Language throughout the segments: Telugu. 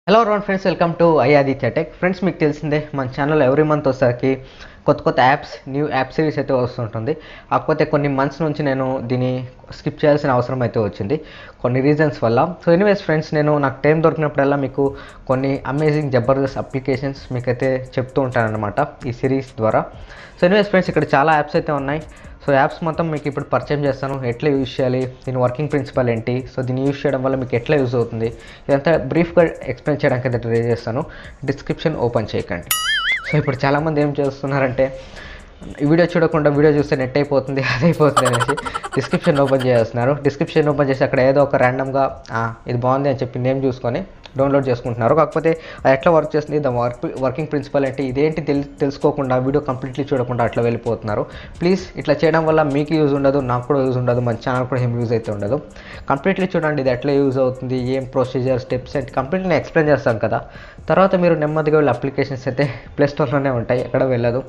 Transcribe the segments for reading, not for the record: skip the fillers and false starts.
Hello everyone friends, welcome to Aditya tech. Friends, మీకు తెలిసిందే మన ఛానల్లో ఎవ్రీ మంత్ వచ్చేసరికి కొత్త న్యూ యాప్ సిరీస్ అయితే వస్తుంటుంది. కాకపోతే కొన్ని మంత్స్ నుంచి నేను దీన్ని స్కిప్ చేయాల్సిన అవసరం అయితే వచ్చింది కొన్ని రీజన్స్ వల్ల. సో ఎనీవేస్ ఫ్రెండ్స్, నాకు టైం దొరికినప్పుడల్లా మీకు కొన్ని అమేజింగ్ జబర్దస్త్ అప్లికేషన్స్ మీకైతే చెప్తూ ఉంటానన్నమాట ఈ సిరీస్ ద్వారా. సో ఎనీవేస్ ఫ్రెండ్స్, ఇక్కడ చాలా యాప్స్ అయితే ఉన్నాయి. సో యాప్స్ మొత్తం మీకు ఇప్పుడు పరిచయం చేస్తాను, ఎట్లా యూజ్ చేయాలి, దీని వర్కింగ్ ప్రిన్సిపల్ ఏంటి, సో దీన్ని యూజ్ చేయడం వల్ల మీకు ఎట్లా యూజ్ అవుతుంది, ఇదంతా బ్రీఫ్గా ఎక్స్ప్లెయిన్ చేయడానికి అయితే ట్రై చేస్తాను. డిస్క్రిప్షన్ ఓపెన్ చేయకండి. సో ఇప్పుడు చాలామంది ఏం చేస్తున్నారంటే ఈ వీడియో చూడకుండా వీడియో చూస్తే నెట్ అయిపోతుంది, అది అయిపోతుంది అనేసి డిస్క్రిప్షన్ ఓపెన్ చేస్తున్నారు. డిస్క్రిప్షన్ ఓపెన్ చేసి అక్కడ ఏదో ఒక ర్యాండమ్గా ఇది బాగుంది అని చెప్పి నేమ్ చూసుకొని డౌన్లోడ్ చేసుకుంటున్నారు. కాకపోతే అది ఎట్లా వర్క్ చేస్తుంది, వర్కింగ్ ప్రిన్సిపల్ ఏంటి, ఇదేంటి తెలుసుకోకుండా వీడియో కంప్లీట్లీ చూడకుండా అట్లా వెళ్ళిపోతున్నారు. ప్లీజ్ ఇట్లా చేయడం వల్ల మీకు యూజ్ ఉండదు, నాకు కూడా యూజ్ ఉండదు, మన ఛానల్ కూడా ఏం యూజ్ అయితే ఉండదు. కంప్లీట్లీ చూడండి, ఇది ఎట్లా యూజ్ అవుతుంది, ఏం ప్రొసీజర్, స్టెప్స్ ఏంటి కంప్లీట్లీ నేను ఎక్స్ప్లెయిన్ చేస్తాను కదా. తర్వాత మీరు నెమ్మదిగా వెళ్ళి అప్లికేషన్స్ అయితే ప్లే స్టోర్లోనే ఉంటాయి, ఎక్కడ వెళ్ళదు,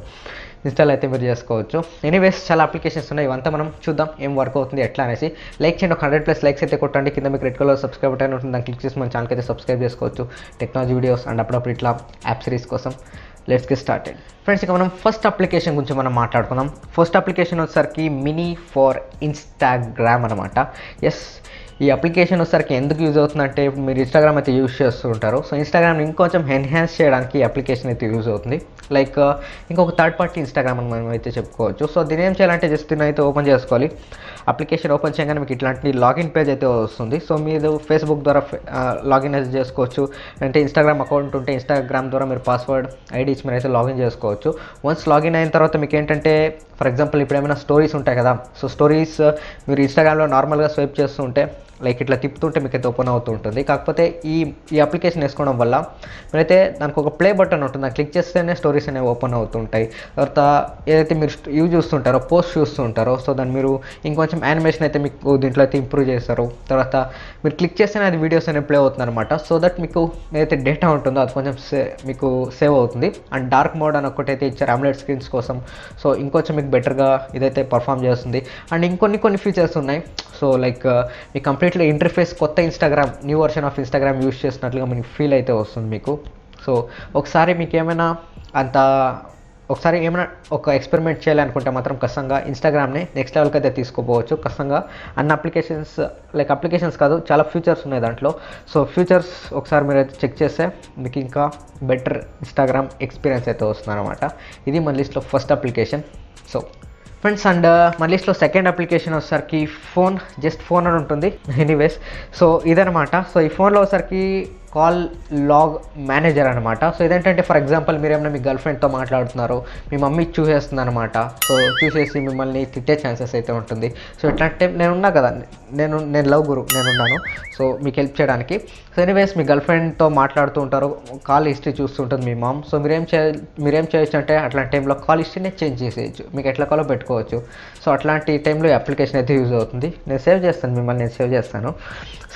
ఇన్స్టాల్ అయితే మీరు చేసుకోవచ్చు. ఎనీవేస్ చాలా అప్లికేషన్స్ ఉన్నాయి, ఇవంతా మనం చూద్దాం ఏం వర్క్ అవుతుంది ఎట్లా అనేసి. లైక్ చేయండి, 100+ లైక్స్ అయితే కొట్టండి. కింద మీకు రెడ్ కలర్ సబ్స్క్రైబ్ బటన్ ఉంటుంది, దాన్ని క్లిక్ చేసి మన ఛానల్కి అయితే సబ్స్క్రైబ్ చేసుకోవచ్చు. టెక్నాలజీ వీడియోస్ అండ్ అప్పుడప్పుడు ఇట్లా యాప్ సిరీస్ కోసం. Let's get started. ఫ్రెండ్స్, ఇక మనం ఫస్ట్ అప్లికేషన్ గురించి మనం మాట్లాడుకుందాం. ఫస్ట్ అప్లికేషన్ వచ్చేసరికి మినీ ఫర్ ఇన్స్టాగ్రామ్ అనమాట. ఎస్, ఈ అప్లికేషన్ వచ్చేసరికి ఎందుకు యూజ్ అవుతుందంటే, మీరు ఇన్స్టాగ్రామ్ అయితే యూజ్ చేస్తూ ఉంటారు. సో ఇన్స్టాగ్రామ్ ఇంకొంచెం ఎన్హాన్స్ చేయడానికి ఈ అప్లికేషన్ అయితే యూజ్ అవుతుంది. లైక్ ఇంకొక థర్డ్ పార్టీ ఇన్స్టాగ్రామ్ అని మనం అయితే చెప్పుకోవచ్చు. సో దీని ఏం చేయాలంటే జస్ట్ దీన్ని అయితే ఓపెన్ చేసుకోవాలి. అప్లికేషన్ ఓపెన్ చేయగానే మీకు ఇట్లాంటి లాగిన్ పేజ్ అయితే వస్తుంది. సో మీరు ఫేస్బుక్ ద్వారా లాగిన్ అయితే చేసుకోవచ్చు, అంటే ఇన్స్టాగ్రామ్ అకౌంట్ ఉంటే ఇన్స్టాగ్రామ్ ద్వారా మీరు పాస్వర్డ్ ఐడి ఇచ్చి మీరు అయితే లాగిన్ చేసుకోవచ్చు. వన్స్ లాగిన్ అయిన తర్వాత మీకు ఏంటంటే, ఫర్ ఎగ్జాంపుల్ ఇప్పుడు ఏమైనా స్టోరీస్ ఉంటాయి కదా, సో స్టోరీస్ మీరు ఇన్స్టాగ్రామ్లో నార్మల్గా స్వైప్ చేస్తూ ఉంటే లైక్ ఇట్లా తిప్పుతుంటే మీకు అయితే ఓపెన్ అవుతూ ఉంటుంది. కాకపోతే ఈ అప్లికేషన్ వేసుకోవడం వల్ల మీరైతే దానికి ఒక ప్లే బటన్ ఉంటుంది, దాన్ని క్లిక్ చేస్తేనే స్టోరీస్ అనేవి ఓపెన్ అవుతుంటాయి. తర్వాత ఏదైతే మీరు ఇవి చూస్తుంటారో, పోస్ట్ చూస్తూ ఉంటారో, సో దాన్ని మీరు ఇంకొంచెం యానిమేషన్ అయితే మీకు దీంట్లో అయితే ఇంప్రూవ్ చేస్తారు. తర్వాత మీరు క్లిక్ చేస్తేనే అది వీడియోస్ అనేవి ప్లే అవుతుంది అనమాట. సో దట్ మీకు ఏదైతే డేటా ఉంటుందో అది కొంచెం మీకు సేవ్ అవుతుంది. అండ్ డార్క్ మోడ్ అని ఒకటైతే ఇచ్చారు AMOLED స్క్రీన్స్ కోసం. సో ఇంకొంచెం మీకు బెటర్గా ఇదైతే పర్ఫామ్ చేస్తుంది. అండ్ ఇంకొన్ని ఫీచర్స్ ఉన్నాయి. సో లైక్ మీ కంప్లీట్లీ ఇంటర్ఫేస్ కొత్త Instagram, new version of Instagram use చేసినట్లుగా మీకు ఫీల్ అయితే వస్తుంది మీకు. సో ఒకసారి ఏమైనా ఒక ఎక్స్పెరిమెంట్ చేయాలనుకుంటే మాత్రం ఖచ్చితంగా ఇన్స్టాగ్రామ్ని నెక్స్ట్ లెవెల్కి అయితే తీసుకోపోవచ్చు. ఖచ్చితంగా అన్ని అప్లికేషన్స్ కాదు, చాలా ఫ్యూచర్స్ ఉన్నాయి దాంట్లో. సో ఫ్యూచర్స్ ఒకసారి మీరు అయితే చెక్ చేస్తే మీకు ఇంకా బెటర్ ఇన్స్టాగ్రామ్ ఎక్స్పీరియన్స్ అయితే వస్తుంది అనమాట. ఇది మన లిస్ట్లో first application. So friends, and మన లిస్ట్లో సెకండ్ అప్లికేషన్ వచ్చేసరికి జస్ట్ ఫోన్ అని ఉంటుంది. ఎనీవేస్, సో ఇదనమాట. సో ఈ ఫోన్లో వచ్చేసరికి కాల్ లాగ్ మేనేజర్ అనమాట. సో ఇదేంటంటే, ఫర్ ఎగ్జాంపుల్ మీరు ఏమైనా మీ గర్ల్ ఫ్రెండ్తో మాట్లాడుతున్నారు, మీ మమ్మీ చూసేస్తుంది అనమాట. సో చూసేసి మిమ్మల్ని తిట్టే ఛాన్సెస్ అయితే ఉంటుంది. సో ఇట్లాంటి టైం నేనున్నా కదా, నేను లవ్ గురు, నేనున్నాను సో మీకు హెల్ప్ చేయడానికి. సో ఎనీవేస్, మీ గర్ల్ ఫ్రెండ్తో మాట్లాడుతూ ఉంటారు, కాల్ హిస్టరీ చూస్తుంటుంది మీ మామ్. సో మీరేం చేయొచ్చు అంటే, అట్లాంటి టైంలో కాల్ హిస్టరీనే చేంజ్ చేసేయచ్చు, మీకు ఎట్లా కాలో పెట్టుకోవచ్చు. సో అట్లాంటి టైంలో ఈ అప్లికేషన్ అయితే యూజ్ అవుతుంది. నేను సేవ్ చేస్తాను.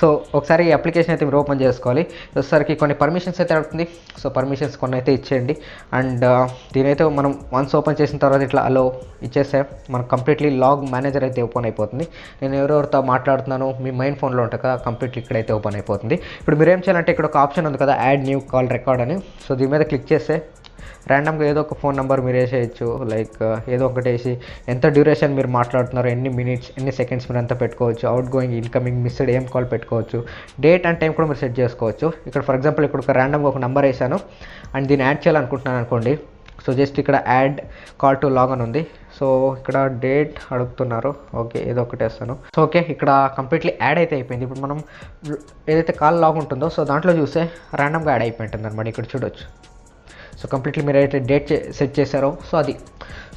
సో ఒకసారి ఈ అప్లికేషన్ అయితే మీరు ఓపెన్ చేసుకోవాలి. వచ్చేసరికి కొన్ని పర్మిషన్స్ అయితే అడుగుతుంది. సో పర్మిషన్స్ కొన్ని అయితే ఇచ్చేయండి. అండ్ దీనైతే మనం వన్స్ ఓపెన్ చేసిన తర్వాత ఇట్లా అలో ఇచ్చేస్తే మనకు కంప్లీట్లీ లాగ్ మేనేజర్ అయితే ఓపెన్ అయిపోతుంది. నేను ఎవరెవరితో మాట్లాడుతున్నాను మీ మైన్ ఫోన్లో ఉంటుంది కదా, కంప్లీట్లీ ఇక్కడైతే ఓపెన్ అయిపోతుంది. ఇప్పుడు మీరు ఏం చేయాలంటే, ఇక్కడ ఒక ఆప్షన్ ఉంది కదా, యాడ్ న్యూ కాల్ రికార్డ్ అని. సో దీని మీద క్లిక్ చేస్తే ర్యాండమ్గా ఏదో ఒక ఫోన్ నెంబర్ మీరు వేసేయచ్చు. లైక్ ఏదో ఒకటి వేసి ఎంత డ్యూరేషన్ మీరు మాట్లాడుతున్నారు, ఎన్ని మినిట్స్, ఎన్ని సెకండ్స్ మీరు అంతా పెట్టుకోవచ్చు. అవుట్ గోయింగ్, ఇన్కమింగ్, మిస్డ్, ఏం కాల్ పెట్టుకోవచ్చు. డేట్ అండ్ టైం కూడా మీరు సెట్ చేసుకోవచ్చు. ఇక్కడ ఫర్ ఎగ్జాంపుల్ ఇక్కడ ఒక ర్యాండమ్గా ఒక నెంబర్ వేసాను అండ్ దీన్ని యాడ్ చేయాలనుకుంటున్నాను అనుకోండి. సో జస్ట్ ఇక్కడ యాడ్ కాల్ టు లాగ్ అని ఉంది. సో ఇక్కడ డేట్ అడుగుతున్నారు, ఓకే ఏదో ఒకటి వేస్తాను. సో ఓకే, ఇక్కడ కంప్లీట్లీ యాడ్ అయితే అయిపోయింది. ఇప్పుడు మనం ఏదైతే కాల్ లాగ్ ఉంటుందో సో దాంట్లో చూస్తే ర్యాండమ్గా యాడ్ అయిపోయి ఉంటుంది అనమాట. ఇక్కడ చూడొచ్చు. సో కంప్లీట్లీ మీరు అయితే డేట్ సెట్ చేశారో సో అది.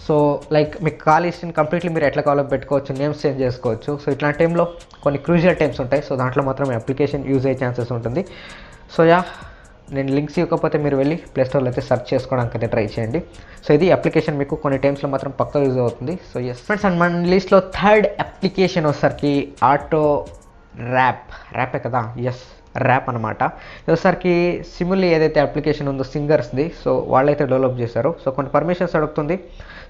సో లైక్ మీకు కాల్ హిస్టరీని కంప్లీట్లీ మీరు ఎట్లా కాలో పెట్టుకోవచ్చు, నేమ్స్ చేంజ్ చేసుకోవచ్చు. సో ఇట్లాంటి టైంలో కొన్ని క్రూషియల్ టైమ్స్ ఉంటాయి. సో దాంట్లో మాత్రం అప్లికేషన్ యూజ్ అయ్యే ఛాన్సెస్ ఉంటుంది. సో నేను లింక్స్ ఇవ్వకపోతే మీరు వెళ్ళి ప్లే స్టోర్లో అయితే సెర్చ్ చేసుకోవడానికి అయితే ట్రై చేయండి. సో ఇది అప్లికేషన్ మీకు కొన్ని టైమ్స్లో మాత్రం పక్కా యూజ్ అవుతుంది. సో ఎస్ ఫ్రెండ్స్, అండ్ మన లిస్ట్లో థర్డ్ అప్లికేషన్ వచ్చేసరికి ఆటో ర్యాపే కదా. ఎస్, ర్యాప్ అనమాట. ఒకసారికి సిమిలీ ఏదైతే అప్లికేషన్ ఉందో సింగర్స్ది, సో వాళ్ళైతే డెవలప్ చేశారు. సో కొన్ని పర్మిషన్స్ అడుగుతుంది.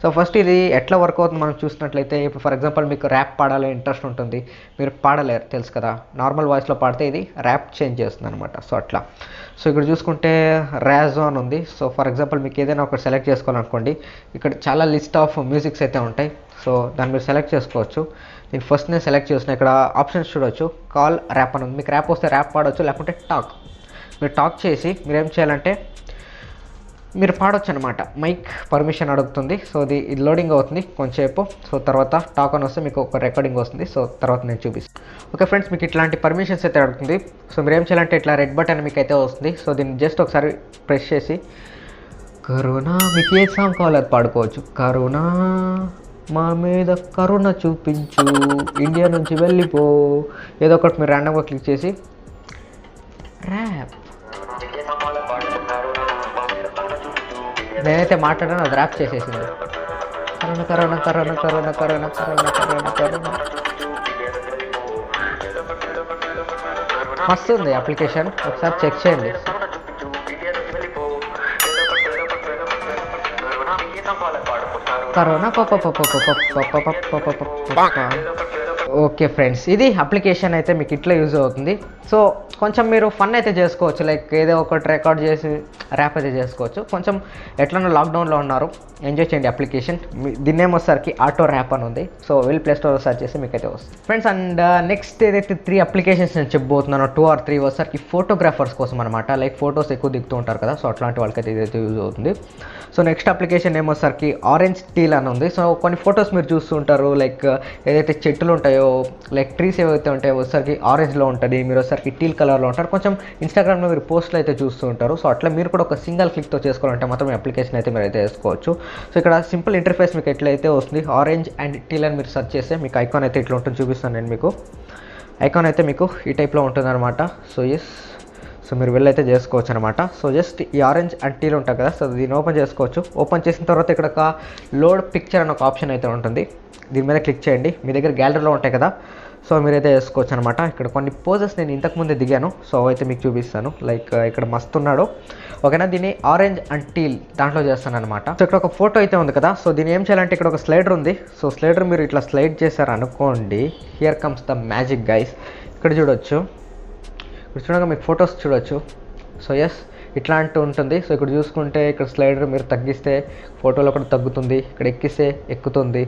సో ఫస్ట్ ఇది ఎట్లా వర్క్ అవుతుంది మనం చూసినట్లయితే, ఇప్పుడు ఫర్ ఎగ్జాంపల్ మీకు ర్యాప్ పాడాలి ఇంట్రెస్ట్ ఉంటుంది, మీరు పాడలేరు తెలుసు కదా, నార్మల్ వాయిస్లో పాడితే ఇది ర్యాప్ చేంజ్ చేస్తుంది అనమాట. సో అట్లా. సో ఇక్కడ చూసుకుంటే ర్యాజో అని ఉంది. సో ఫర్ ఎగ్జాంపుల్ మీకు ఏదైనా ఒకటి సెలెక్ట్ చేసుకోవాలనుకోండి, ఇక్కడ చాలా లిస్ట్ ఆఫ్ మ్యూజిక్స్ అయితే ఉంటాయి. సో దాన్ని మీరు సెలెక్ట్ చేసుకోవచ్చు. నేను ఫస్ట్ నేను సెలెక్ట్ చేసిన ఇక్కడ ఆప్షన్స్ చూడొచ్చు. కాల్ ర్యాప్ అని ఉంది. మీకు ర్యాప్ వస్తే ర్యాప్ పాడవచ్చు, లేకుంటే టాక్. మీరు టాక్ చేసి మీరు ఏం చేయాలంటే మీరు పాడొచ్చు అనమాట. మైక్ పర్మిషన్ అడుగుతుంది. సో ఇది లోడింగ్ అవుతుంది కొంచెంసేపు. సో తర్వాత టాక్ అని వస్తే మీకు ఒక రికార్డింగ్ వస్తుంది. సో తర్వాత నేను చూపిస్తాను. ఓకే ఫ్రెండ్స్, మీకు ఇట్లాంటి పర్మిషన్స్ అయితే అడుగుతుంది. సో మీరు ఏం చేయాలంటే ఇట్లా రెడ్ బటన్ మీకు అయితే వస్తుంది. సో దీన్ని జస్ట్ ఒకసారి ప్రెస్ చేసి కరోనా, మీకు ఏ సాంగ్ కావాలో అది పాడుకోవచ్చు. కరోనా మా మీద కరుణ చూపించు, ఇండియా నుంచి వెళ్ళిపో, ఏదో ఒకటి మీరు ర్యాండమ్గా క్లిక్ చేసి ర్యాప్. నేనైతే మాట్లాడాను, అది ర్యాప్ చేసేసింది. Corona corona corona corona corona corona corona corona. మస్తు ఉంది అప్లికేషన్, ఒకసారి చెక్ చేయండి. కరోనా ఓకే ఫ్రెండ్స్, ఇది అప్లికేషన్ అయితే మీకు ఇట్లా యూజ్ అవుతుంది. సో కొంచెం మీరు ఫన్ అయితే చేసుకోవచ్చు, లైక్ ఏదో ఒకటి రికార్డ్ చేసి ర్యాప్ అయితే చేసుకోవచ్చు. కొంచెం ఎట్లన్నా లాక్డౌన్లో ఉన్నారు, ఎంజాయ్ చేయండి అప్లికేషన్. దీని నేమ్ వచ్చేసరికి ఆటో ర్యాప్ అని ఉంది. సో వెళ్ళి ప్లే స్టోర్ సర్చ్ చేసి మీకు అయితే వస్తుంది ఫ్రెండ్స్. అండ్ నెక్స్ట్ ఏదైతే 3 అప్లికేషన్స్ నేను చెప్పబోతున్నానో 2 or 3 వచ్చేసరికి ఫోటోగ్రాఫర్స్ కోసం అనమాట. లైక్ ఫొటోస్ ఎక్కువ దిగుతూ ఉంటారు కదా, సో అట్లాంటి వాళ్ళకైతే ఇదైతే యూజ్ అవుతుంది. సో నెక్స్ట్ అప్లికేషన్ నేమ్ వచ్చేసరికి ఆరెంజ్ టీల్ అని ఉంది. సో కొన్ని ఫొటోస్ మీరు చూస్తూ ఉంటారు, లైక్ ఏదైతే చెట్లు ఉంటాయో, లైక్ ట్రీస్ ఏవైతే ఉంటాయో వచ్చేసరికి ఆరెంజ్లో ఉంటుంది, మీరు వచ్చేసరికి టీల్ కలర్లో ఉంటారు. కొంచెం ఇన్స్టాగ్రామ్లో మీరు పోస్ట్లు అయితే చూస్తూ ఉంటారు. సో అట్లా మీరు కూడా ఒక సింగిల్ క్లిక్తో చేసుకోవాలంటే మాత్రం ఈ అప్లికేషన్ అయితే మీరు అయితే వేసుకోవచ్చు. సో ఇక్కడ సింపుల్ ఇంటర్ఫేస్ మీకు ఎట్లయితే వస్తుంది, ఆరెంజ్ అండ్ టీల్ అని మీరు సెర్చ్ చేస్తే మీకు ఐకాన్ అయితే ఇట్లా ఉంటుంది. చూపిస్తాను నేను మీకు. ఐకాన్ అయితే మీకు ఈ టైప్లో ఉంటుంది అనమాట. సో మీరు వెళ్ళైతే చేసుకోవచ్చు అనమాట. సో జస్ట్ ఈ ఆరెంజ్ అండ్ టీల్ ఉంటుంది కదా, సో దీన్ని ఓపెన్ చేసుకోవచ్చు. ఓపెన్ చేసిన తర్వాత ఇక్కడ ఒక లోడ్ పిక్చర్ అని ఒక ఆప్షన్ అయితే ఉంటుంది. దీని మీద క్లిక్ చేయండి. మీ దగ్గర గ్యాలరీలో ఉంటాయి కదా, సో మీరైతే వేసుకోవచ్చు అనమాట. ఇక్కడ కొన్ని పోజెస్ నేను ఇంతకుముందే దిగాను, సో అయితే మీకు చూపిస్తాను. లైక్ ఇక్కడ మస్తు ఉన్నాడు, ఓకేనా. దీన్ని ఆరెంజ్ అండ్ టీల్ దాంట్లో చేస్తాను అనమాట. సో ఇక్కడ ఒక ఫోటో అయితే ఉంది కదా, సో దీన్ని ఏం చేయాలంటే ఇక్కడ ఒక స్లైడర్ ఉంది. సో స్లైడర్ మీరు ఇట్లా స్లైడ్ చేశారు అనుకోండి, here comes the magic guys. ఇక్కడ చూడొచ్చు, ఇక్కడ చూడగా మీకు ఫొటోస్ చూడొచ్చు. సో ఎస్, ఇట్లాంటి ఉంటుంది. సో ఇక్కడ చూసుకుంటే ఇక్కడ స్లైడర్ మీరు తగ్గిస్తే ఫోటోలో కూడా తగ్గుతుంది, ఇక్కడ ఎక్కిస్తే ఎక్కుతుంది.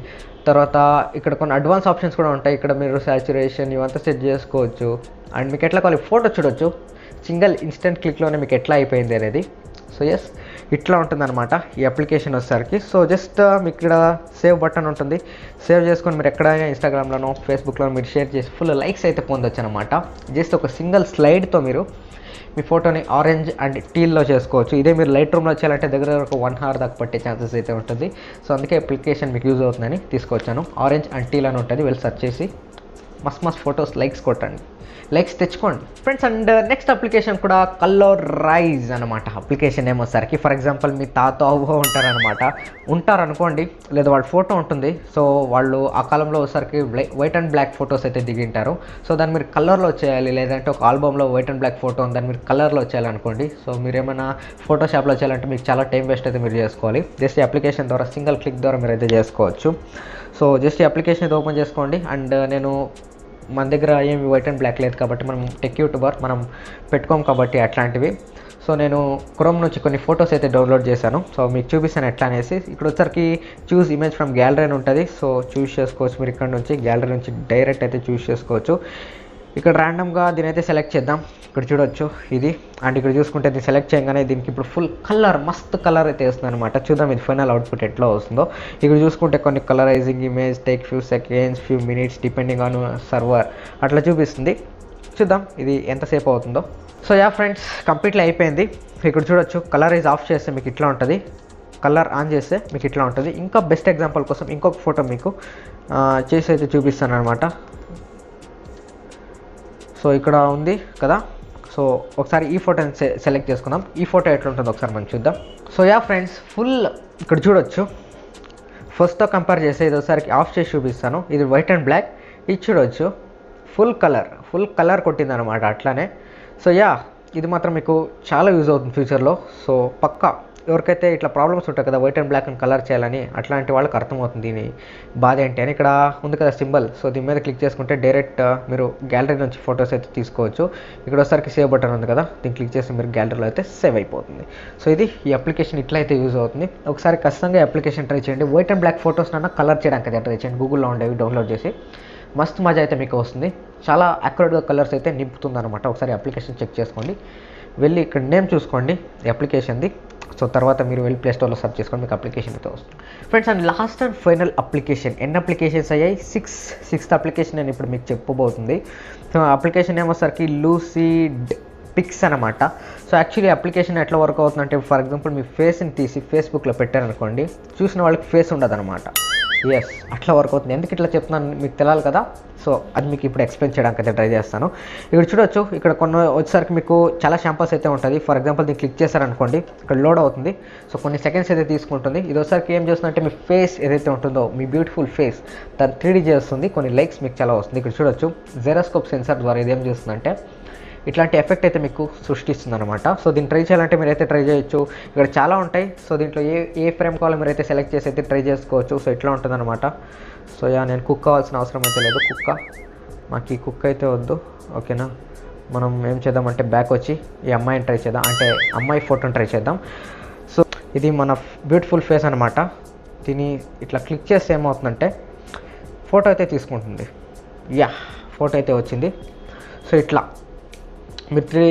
తర్వాత ఇక్కడ కొన్ని అడ్వాన్స్ ఆప్షన్స్ కూడా ఉంటాయి. ఇక్కడ మీరు సాచురేషన్ ఇవంతా సెట్ చేసుకోవచ్చు. అండ్ మీకు ఎట్లా కావాలి ఫోటో చూడొచ్చు, సింగిల్ ఇన్స్టెంట్ క్లిక్లోనే మీకు ఎట్లా అయిపోయింది అనేది. సో ఎస్, ఇట్లా ఉంటుందన్నమాట ఈ అప్లికేషన్ వచ్చేసరికి. సో జస్ట్ మీకు ఇక్కడ సేవ్ బటన్ ఉంటుంది. సేవ్ చేసుకొని మీరు ఎక్కడైనా ఇన్స్టాగ్రామ్లోనో ఫేస్బుక్లో మీరు షేర్ చేసి ఫుల్ లైక్స్ అయితే పొందొచ్చు అనమాట. జస్ట్ ఒక సింగిల్ స్లైడ్తో మీరు మీ ఫోటోని ఆరెంజ్ అండ్ టీల్లో చేసుకోవచ్చు. ఇదే మీరు లైట్ రూమ్లో చేయాలంటే దగ్గర ఒక 1 hour దాకా పట్టే ఛాన్సెస్ అయితే ఉంటుంది. సో అందుకే అప్లికేషన్ మీకు యూజ్ అవుతుందని తీసుకొచ్చాను. ఆరెంజ్ అండ్ టీల్ అని ఉంటుంది, వెళ్ళి సెర్చ్ చేసి మస్త్ ఫొటోస్ లైక్స్ కొట్టండి, లైక్స్ తెచ్చుకోండి ఫ్రెండ్స్. అండ్ నెక్స్ట్ అప్లికేషన్ కూడా కలరైజ్ అనమాట. అప్లికేషన్ ఏమొసరికి ఫర్ ఎగ్జాంపుల్ మీ తాత అవ్వ ఉంటారనుకోండి, లేదా వాళ్ళ ఫోటో ఉంటుంది. సో వాళ్ళు ఆ కాలంలో ఒకసారికి వైట్ అండ్ బ్లాక్ ఫొటోస్ అయితే దిగింటారు. సో దాన్ని మీరు కలర్లో చేయాలి, లేదంటే ఒక ఆల్బమ్లో వైట్ అండ్ బ్లాక్ ఫోటో దాన్ని మీరు కలర్లో చేయాలనుకోండి. సో మీరు ఏమైనా ఫోటోషాప్లో చేయాలంటే మీకు చాలా టైం వేస్ట్ అయితే మీరు చేసుకోవాలి. జస్ట్ ఈ అప్లికేషన్ ద్వారా సింగిల్ క్లిక్ ద్వారా మీరు అయితే చేసుకోవచ్చు. సో జస్ట్ ఈ అప్లికేషన్ అయితే ఓపెన్ చేసుకోండి. అండ్ నేను మన దగ్గర ఏమి వైట్ అండ్ బ్లాక్ లేదు కాబట్టి మనం టెక్ యూట్యూబర్ మనం పెట్టుకోం కాబట్టి అట్లాంటివి. సో నేను క్రోమ్ నుంచి కొన్ని ఫొటోస్ అయితే డౌన్లోడ్ చేశాను. సో మీకు చూపిస్తాను ఎట్లా అనేసి. ఇక్కడ వచ్చరికి చూస్ ఇమేజ్ ఫ్రమ్ గ్యాలరీ అని ఉంటుంది. సో చూస్ చేసుకోవచ్చు మీరు ఇక్కడ నుంచి, గ్యాలరీ నుంచి డైరెక్ట్ అయితే చూస్ చేసుకోవచ్చు. ఇక్కడ ర్యాండమ్గా దీని అయితే సెలెక్ట్ చేద్దాం. ఇక్కడ చూడొచ్చు ఇది. అండ్ ఇక్కడ చూసుకుంటే దీన్ని సెలెక్ట్ చేయగానే దీనికి ఇప్పుడు ఫుల్ కలర్ మస్తు కలర్ అయితే వస్తుంది అనమాట. చూద్దాం ఇది ఫైనల్ అవుట్పుట్ ఎట్లా వస్తుందో. ఇక్కడ చూసుకుంటే కొన్ని colourising image take few seconds few minutes depending on server అట్లా చూపిస్తుంది. చూద్దాం ఇది ఎంతసేపు అవుతుందో. సో యా ఫ్రెండ్స్, కంప్లీట్లీ అయిపోయింది. ఇక్కడ చూడొచ్చు కలరైజ్ ఆఫ్ చేస్తే మీకు ఇట్లా ఉంటుంది, కలర్ ఆన్ చేస్తే మీకు ఇట్లా ఉంటుంది. ఇంకా బెస్ట్ ఎగ్జాంపుల్ కోసం ఇంకొక ఫోటో మీకు చేసి అయితే చూపిస్తాను అనమాట. సో ఇక్కడ ఉంది కదా, సో ఒకసారి ఈ ఫోటోని సెలెక్ట్ చేసుకుందాం. ఈ ఫోటో ఎట్లా ఉంటుందో ఒకసారి మనం చూద్దాం. సో యా ఫ్రెండ్స్, ఫుల్ ఇక్కడ చూడొచ్చు ఫస్ట్తో కంపేర్ చేస్తే ఇది ఒకసారి ఆఫ్ చేసి చూపిస్తాను. ఇది వైట్ అండ్ బ్లాక్, ఇది చూడొచ్చు ఫుల్ కలర్ కొట్టింది అనమాట అట్లానే. సో యా, ఇది మాత్రం మీకు చాలా యూజ్ అవుతుంది ఫ్యూచర్లో. సో పక్కా ఎవరికైతే ఇట్లా ప్రాబ్లమ్స్ ఉంటాయి కదా, వైట్ అండ్ బ్లాక్ అని కలర్ చేయాలని, అట్లాంటి వాళ్ళకి అర్థమవుతుంది దీని బాధ ఏంటి అని. ఇక్కడ ఉంది కదా సింబల్, సో దీని మీద క్లిక్ చేసుకుంటే డైరెక్ట్ మీరు గ్యాలరీ నుంచి ఫొటోస్ అయితే తీసుకోవచ్చు. ఇక్కడ ఒకసారికి సేవ్ బటన్ ఉంది కదా, దీన్ని క్లిక్ చేసి మీరు గ్యాలరీలో అయితే సేవ్ అయిపోతుంది. సో ఇది ఈ అప్లికేషన్ ఇట్లా అయితే యూజ్ అవుతుంది. ఒకసారి ఖచ్చితంగా అప్లికేషన్ ట్రై చేయండి. వైట్ అండ్ బ్లాక్ ఫొటోస్ నన్నా కలర్ చేయడానికి అయితే ట్రై చేయండి. గూగుల్లో ఉండేవి డౌన్లోడ్ చేసి మస్తు మజా అయితే మీకు వస్తుంది. చాలా యాక్యురేట్గా కలర్స్ అయితే నింపుతుంది అనమాట. ఒకసారి అప్లికేషన్ చెక్ చేసుకోండి. వెళ్ళి ఇక్కడ నేమ్ చూసుకోండి అప్లికేషన్ది. సో తర్వాత మీరు వెళ్ళి ప్లే స్టోర్లో సర్చ్ చేసుకోండి, మీకు అప్లికేషన్ అయితే వస్తుంది. Friends, and last and final application. ఎన్ని అప్లికేషన్స్ అయ్యాయి? సిక్స్త్ అప్లికేషన్ నేను ఇప్పుడు మీకు చెప్పబోతుంది. సో అప్లికేషన్ ఏమోసరికి లూసిడ్ పిక్స్ అనమాట. సో యాక్చువల్లీ అప్లికేషన్ ఎట్లా వర్క్ అవుతుందంటే, ఫర్ ఎగ్జాంపుల్ మీ ఫేస్ని తీసి ఫేస్బుక్లో పెట్టారనుకోండి, చూసిన వాళ్ళకి ఫేస్ ఉండదు అనమాట. ఎస్, అట్లా వర్క్ అవుతుంది. ఎందుకు ఇట్లా చెప్తున్నాను మీకు తెలియాలి కదా. సో అది మీకు ఇప్పుడు ఎక్స్ప్లెయిన్ చేయడానికి అయితే ట్రై చేస్తాను. ఇక్కడ చూడొచ్చు, ఇక్కడ కొన్ని వచ్చేసరికి మీకు చాలా షాంపూస్ అయితే ఉంటుంది. ఫర్ ఎగ్జాంపుల్ దీన్ని క్లిక్ చేశారనుకోండి, ఇక్కడ లోడ్ అవుతుంది. సో కొన్ని సెకండ్స్ అయితే తీసుకుంటుంది. ఇది ఒకసారికి ఏం చేస్తుందంటే మీ ఫేస్ ఏదైతే ఉంటుందో, మీ బ్యూటిఫుల్ ఫేస్ దాన్ని 3D చేస్తుంది. కొన్ని లైక్స్ మీకు చాలా వస్తుంది. ఇక్కడ చూడొచ్చు, జెరోస్కోప్ సెన్సార్ ద్వారా ఇది ఏం చేస్తుందంటే ఇట్లాంటి ఎఫెక్ట్ అయితే మీకు సృష్టిస్తుంది అనమాట. సో దీన్ని ట్రై చేయాలంటే మీరైతే ట్రై చేయొచ్చు. ఇక్కడ చాలా ఉంటాయి. సో దీంట్లో ఏ ఫ్రేమ్ కావాలో మీరైతే సెలెక్ట్ చేసి అయితే ట్రై చేసుకోవచ్చు. సో ఇట్లా ఉంటుంది అనమాట. సో యా, నేను కుక్ కావాల్సిన అవసరం అయితే లేదు. మాకు ఈ కుక్ అయితే వద్దు, ఓకేనా. మనం ఏం చేద్దామంటే బ్యాక్ వచ్చి ఈ అమ్మాయిని ట్రై చేద్దాం, అంటే అమ్మాయి ఫోటోని ట్రై చేద్దాం. సో ఇది మన బ్యూటిఫుల్ ఫేస్ అనమాట. దీన్ని ఇట్లా క్లిక్ చేస్తే ఏమవుతుందంటే ఫోటో అయితే తీసుకుంటుంది. యా, ఫోటో అయితే వచ్చింది. సో ఇట్లా మీరు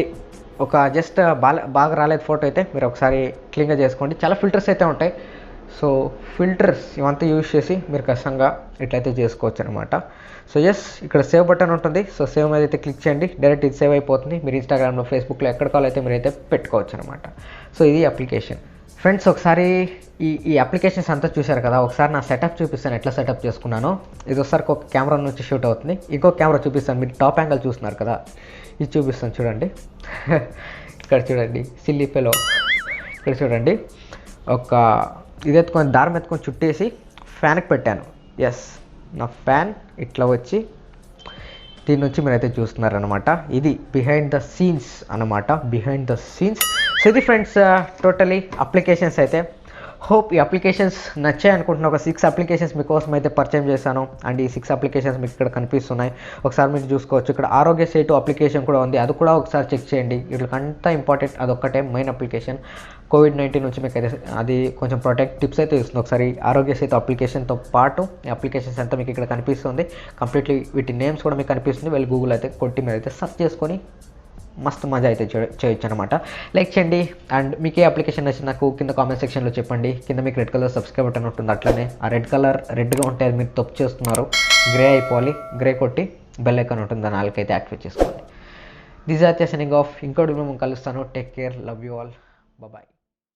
ఒక జస్ట్ బాగా రాలేదు ఫోటో అయితే మీరు ఒకసారి క్లీన్గా చేసుకోండి. చాలా ఫిల్టర్స్ అయితే ఉంటాయి. సో ఫిల్టర్స్ ఇవంతా యూజ్ చేసి మీరు ఖచ్చితంగా ఇట్లయితే చేసుకోవచ్చు అనమాట. సో ఎస్, ఇక్కడ సేవ్ బటన్ ఉంటుంది. సో సేవ్ మీద అయితే క్లిక్ చేయండి, డైరెక్ట్ ఇది సేవ్ అయిపోతుంది. మీరు ఇన్స్టాగ్రామ్లో, ఫేస్బుక్లో ఎక్కడ కావాలో అయితే మీరైతే పెట్టుకోవచ్చు అనమాట. సో ఇది అప్లికేషన్. ఫ్రెండ్స్, ఒకసారి ఈ అప్లికేషన్స్ అంతా చూశారు కదా, ఒకసారి నా సెటప్ చూపిస్తాను, ఎట్లా సెటప్ చేసుకున్నాను. ఇది ఒకసారి ఒక కెమెరా నుంచి షూట్ అవుతుంది. ఇంకో కెమెరా చూపిస్తాను, మీరు టాప్ యాంగిల్ చూస్తున్నారు కదా, ఇది చూపిస్తాను చూడండి. ఇక్కడ చూడండి, సిల్లీ ఫెలో. ఇక్కడ చూడండి, ఒక ఇది ఎత్తుకొని దారం ఎత్తుకొని చుట్టేసి ఫ్యాన్కి పెట్టాను. ఎస్, నా ఫ్యాన్ ఇట్లా వచ్చి దీని నుంచి మీరైతే చూస్తున్నారనమాట. ఇది బిహైండ్ ద సీన్స్ అనమాట, బిహైండ్ ద సీన్స్. సో ఇది ఫ్రెండ్స్ టోటలీ అప్లికేషన్స్ అయితే. హోప్ ఈ అప్లికేషన్స్ నచ్చాయి అనుకుంటున్నా. ఒక 6 అప్లికేషన్స్ మీకోసం అయితే పరిచయం చేశాను. అండ్ ఈ 6 అప్లికేషన్స్ మీకు ఇక్కడ కనిపిస్తున్నాయి. ఒకసారి మీరు చూసుకోవచ్చు. ఇక్కడ ఆరోగ్య సేతు అప్లికేషన్ కూడా ఉంది, అది కూడా ఒకసారి చెక్ చేయండి. వీళ్ళకంతా ఇంపార్టెంట్ అదొక్కటే మెయిన్ అప్లికేషన్. COVID-19 నుంచి మీకు అయితే అది కొంచెం ప్రొటెక్ట్ టిప్స్ అయితే ఇస్తుంది. ఒకసారి ఆరోగ్య సేతు అప్లికేషన్తో పాటు ఈ అప్లికేషన్స్ అంతా మీకు ఇక్కడ కనిపిస్తుంది. కంప్లీట్లీ వీటి నేమ్స్ కూడా మీకు కనిపిస్తుంది. వెళ్ళి గూగుల్ అయితే కొట్టి మీరు అయితే సెర్చ్ చేసుకొని మస్తు మజా అయితే చేయొచ్చు అనమాట. లైక్ చేయండి. అండ్ మీకు ఏ అప్లికేషన్ నచ్చింది నాకు కింద కామెంట్ సెక్షన్లో చెప్పండి. కింద మీకు రెడ్ కలర్ సబ్స్క్రైబ్ బటన్ ఉంటుంది. అట్లనే ఆ రెడ్ కలర్ రెడ్గా ఉంటే అది మీరు తప్పు చేస్తున్నారు, గ్రే అయిపోవాలి. గ్రే కొట్టి బెల్ ఐకాన్ ఉంటుంది, దాని నాలుగైతే యాక్టివేట్ చేసుకోండి. This R signing off. ఇంకోటి మేము కలుస్తాను. Take care, love you all, bye.